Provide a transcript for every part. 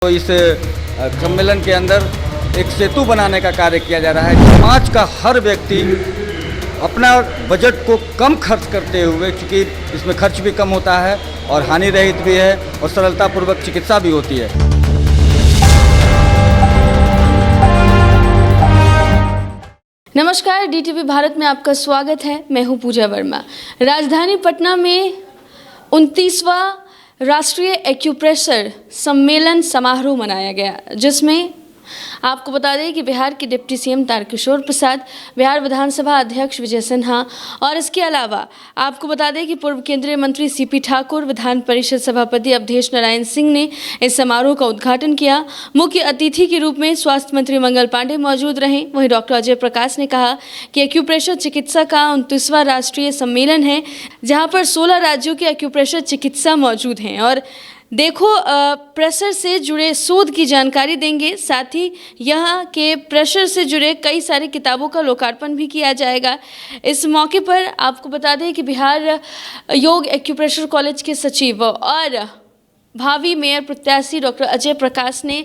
तो इस सम्मेलन के अंदर एक सेतु बनाने का कार्य किया जा रहा है। समाज का हर व्यक्ति अपना बजट को कम खर्च करते हुए, क्योंकि इसमें खर्च भी कम होता है और हानि रहित भी है और सरलतापूर्वक चिकित्सा भी होती है। नमस्कार, डीटीवी भारत में आपका स्वागत है। मैं हूं पूजा वर्मा। राजधानी पटना में 29वां राष्ट्रीय एक्यूप्रेशर सम्मेलन समारोह मनाया गया, जिसमें आपको बता दें कि बिहार के डिप्टी सीएम तारकिशोर प्रसाद, बिहार विधानसभा अध्यक्ष विजय सिन्हा और इसके अलावा आपको बता दें कि पूर्व केंद्रीय मंत्री सीपी ठाकुर, विधान परिषद सभापति अवधेश नारायण सिंह ने इस समारोह का उद्घाटन किया। मुख्य अतिथि के रूप में स्वास्थ्य मंत्री मंगल पांडे मौजूद रहे। वहीं डॉक्टर अजय प्रकाश ने कहा कि एक्यूप्रेशर चिकित्सा का 29वां राष्ट्रीय सम्मेलन है, जहाँ पर 16 राज्यों के एक्यूप्रेशर चिकित्सा मौजूद हैं और देखो प्रेशर से जुड़े शोध की जानकारी देंगे। साथ ही यहाँ के प्रेशर से जुड़े कई सारी किताबों का लोकार्पण भी किया जाएगा। इस मौके पर आपको बता दें कि बिहार योग एक्यूप्रेशर कॉलेज के सचिव और भावी मेयर प्रत्याशी डॉक्टर अजय प्रकाश ने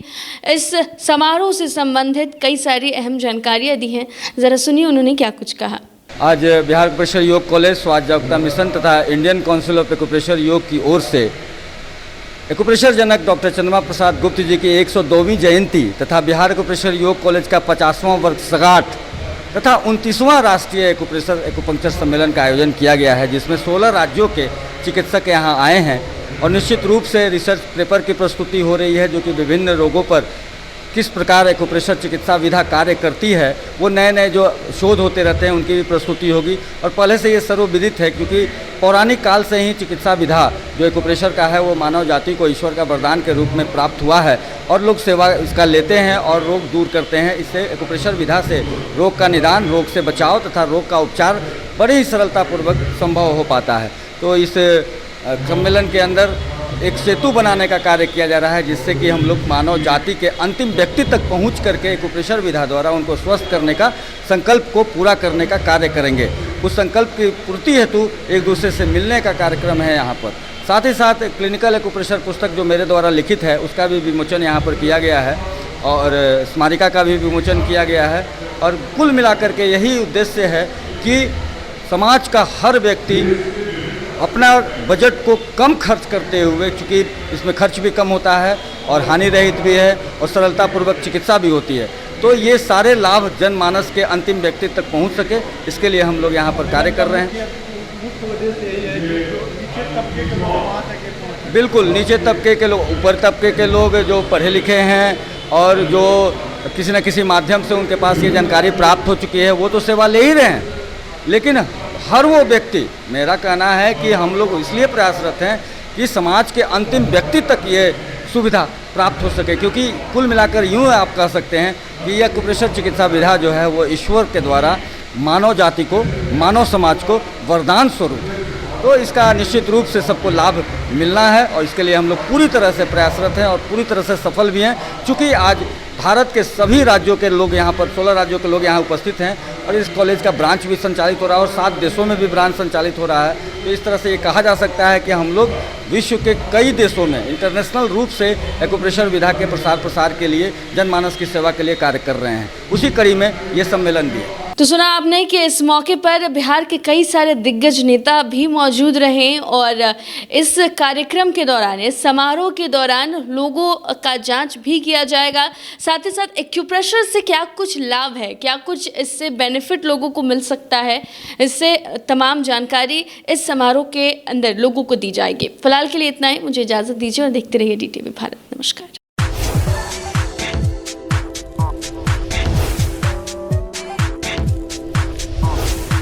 इस समारोह से संबंधित कई सारी अहम जानकारियाँ दी हैं। ज़रा सुनिए उन्होंने क्या कुछ कहा। आज बिहार एक्यूप्रेशर योग कॉलेज, स्वास्थ्य जागरूकता मिशन तथा इंडियन काउंसिल ऑफ एक्यूप्रेशर योग की ओर से एक्यूप्रेशर जनक डॉक्टर चंद्रमा प्रसाद गुप्त जी की 102वीं जयंती तथा बिहार एक्यूप्रेशर योग कॉलेज का 50वां वर्षगांठ तथा 29वां राष्ट्रीय एक्यूप्रेशर एक्यूपंक्चर सम्मेलन का आयोजन किया गया है, जिसमें 16 राज्यों के चिकित्सक यहां आए हैं और निश्चित रूप से रिसर्च पेपर की प्रस्तुति हो रही है, जो कि विभिन्न रोगों पर किस प्रकार एक्यूप्रेशर चिकित्सा विधा कार्य करती है, वो नए नए जो शोध होते रहते हैं उनकी भी प्रस्तुति होगी। और पहले से ये सर्वविदित है, क्योंकि पौराणिक काल से ही चिकित्सा विधा जो एक्यूप्रेशर का है वो मानव जाति को ईश्वर का वरदान के रूप में प्राप्त हुआ है और लोग सेवा इसका लेते हैं और रोग दूर करते हैं। इससे एक्यूप्रेशर विधा से रोग का निदान, रोग से बचाव तथा रोग का उपचार बड़ी ही सरलतापूर्वक संभव हो पाता है। तो इस सम्मेलन के अंदर एक सेतु बनाने का कार्य किया जा रहा है, जिससे कि हम लोग मानव जाति के अंतिम व्यक्ति तक पहुंच करके एक्यूप्रेशर विधा द्वारा उनको स्वस्थ करने का संकल्प को पूरा करने का कार्य करेंगे। उस संकल्प की पूर्ति हेतु एक दूसरे से मिलने का कार्यक्रम है यहाँ पर। साथ ही साथ क्लिनिकल एक्यूप्रेशर पुस्तक जो मेरे द्वारा लिखित है उसका भी विमोचन यहाँ पर किया गया है और स्मारिका का भी विमोचन किया गया है। और कुल मिलाकर के यही उद्देश्य है कि समाज का हर व्यक्ति अपना बजट को कम खर्च करते हुए, क्योंकि इसमें खर्च भी कम होता है और हानि रहित भी है और सरलतापूर्वक चिकित्सा भी होती है, तो ये सारे लाभ जनमानस के अंतिम व्यक्ति तक पहुंच सके, इसके लिए हम लोग यहाँ पर कार्य कर रहे हैं। बिल्कुल, नीचे तबके के लोग, ऊपर तबके के लोग जो पढ़े लिखे हैं और जो किसी न किसी माध्यम से उनके पास ये जानकारी प्राप्त हो चुकी है, वो तो सेवा ले ही रहे हैं, लेकिन हर वो व्यक्ति, मेरा कहना है कि हम लोग इसलिए प्रयासरत हैं कि समाज के अंतिम व्यक्ति तक ये सुविधा प्राप्त हो सके, क्योंकि कुल मिलाकर यूँ आप कह सकते हैं कि यह एक्यूप्रेशर चिकित्सा विधा जो है वो ईश्वर के द्वारा मानव जाति को, मानव समाज को वरदान स्वरूप है। तो इसका निश्चित रूप से सबको लाभ मिलना है और इसके लिए हम लोग पूरी तरह से प्रयासरत हैं और पूरी तरह से सफल भी हैं, क्योंकि आज भारत के सभी राज्यों के लोग यहाँ पर, 16 राज्यों के लोग यहाँ उपस्थित हैं और इस कॉलेज का ब्रांच भी संचालित हो रहा है और 7 देशों में भी ब्रांच संचालित हो रहा है। तो इस तरह से ये कहा जा सकता है कि हम लोग विश्व के कई देशों में इंटरनेशनल रूप से एक्यूप्रेशर विधा के प्रसार के लिए, जनमानस की सेवा के लिए कार्य कर रहे हैं। उसी कड़ी में ये सम्मेलन भी है। तो सुना आपने कि इस मौके पर बिहार के कई सारे दिग्गज नेता भी मौजूद रहे और इस कार्यक्रम के दौरान, इस समारोह के दौरान लोगों का जांच भी किया जाएगा। साथ ही साथ एक्यूप्रेशर से क्या कुछ लाभ है, क्या कुछ इससे बेनिफिट लोगों को मिल सकता है, इससे तमाम जानकारी इस समारोह के अंदर लोगों को दी जाएगी। फिलहाल के लिए इतना ही, मुझे इजाज़त दीजिए और देखते रहिए डीटीवी भारत। नमस्कार।